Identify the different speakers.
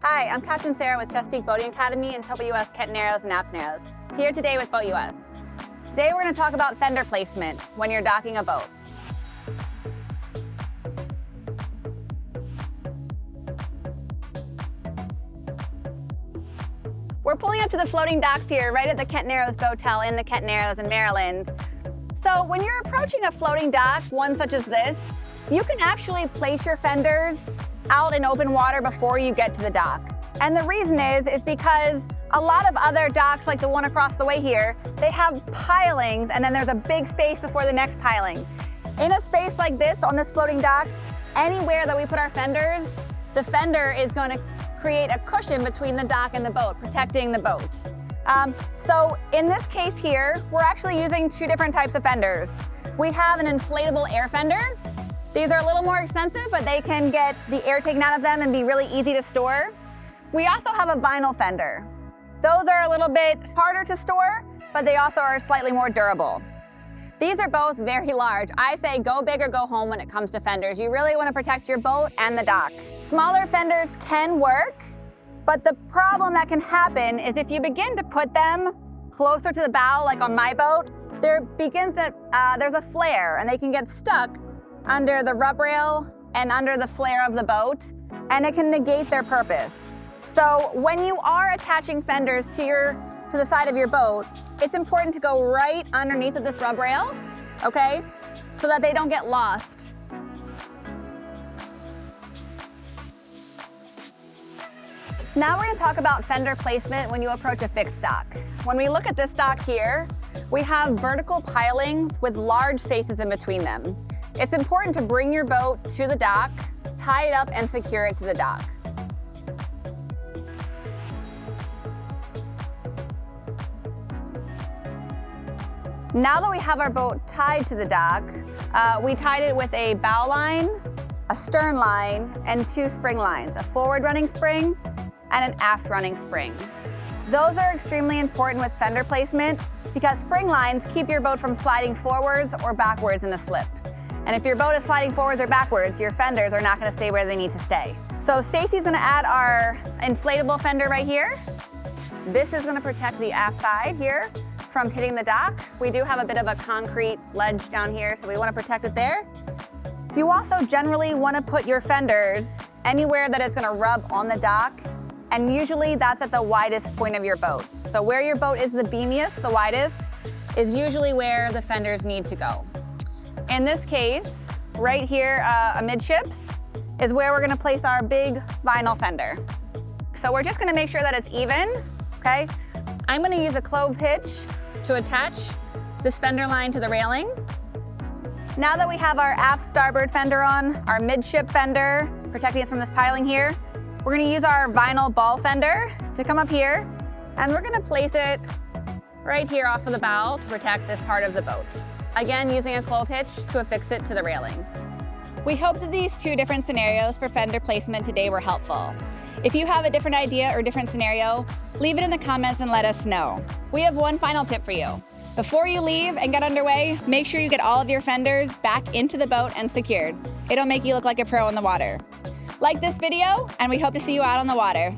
Speaker 1: Hi, I'm Captain Sarah with Chesapeake Boating Academy and BoatUS Catenaros and Apsnaros. Here today with BoatUS. Today we're going to talk about fender placement when you're docking a boat. We're pulling up to the floating docks here right at the Catenaros Boatel in the Catenaros in Maryland. So when you're approaching a floating dock, one such as this, you can actually place your fenders out in open water before you get to the dock. And the reason is because a lot of other docks, like the one across the way here, they have pilings and then there's a big space before the next piling. In a space like this on this floating dock, anywhere that we put our fenders, the fender is going to create a cushion between the dock and the boat, protecting the boat. So in this case here, we're actually using two different types of fenders. We have an inflatable air fender. These are a little more expensive, but they can get the air taken out of them and be really easy to store. We also have a vinyl fender. Those are a little bit harder to store, but they also are slightly more durable. These are both very large. I say go big or go home when it comes to fenders. You really want to protect your boat and the dock. Smaller fenders can work, but the problem that can happen is if you begin to put them closer to the bow, like on my boat, there's a flare and they can get stuck under the rub rail and under the flare of the boat, and it can negate their purpose. So when you are attaching fenders to the side of your boat, it's important to go right underneath of this rub rail, okay? So that they don't get lost. Now we're gonna talk about fender placement when you approach a fixed dock. When we look at this dock here, we have vertical pilings with large spaces in between them. It's important to bring your boat to the dock, tie it up, and secure it to the dock. Now that we have our boat tied to the dock, we tied it with a bow line, a stern line, and two spring lines, a forward running spring and an aft running spring. Those are extremely important with fender placement because spring lines keep your boat from sliding forwards or backwards in a slip. And if your boat is sliding forwards or backwards, your fenders are not going to stay where they need to stay. So Stacy's going to add our inflatable fender right here. This is going to protect the aft side here from hitting the dock. We do have a bit of a concrete ledge down here, so we want to protect it there. You also generally want to put your fenders anywhere that it's going to rub on the dock, and usually that's at the widest point of your boat. So where your boat is the beamiest, the widest, is usually where the fenders need to go. In this case, right here amidships is where we're going to place our big vinyl fender. So we're just going to make sure that it's even, okay? I'm going to use a clove hitch to attach this fender line to the railing. Now that we have our aft starboard fender on, our midship fender protecting us from this piling here, we're going to use our vinyl ball fender to come up here, and we're going to place it right here off of the bow to protect this part of the boat. Again, using a clove hitch to affix it to the railing. We hope that these two different scenarios for fender placement today were helpful. If you have a different idea or different scenario, leave it in the comments and let us know. We have one final tip for you. Before you leave and get underway, make sure you get all of your fenders back into the boat and secured. It'll make you look like a pro in the water. Like this video, and we hope to see you out on the water.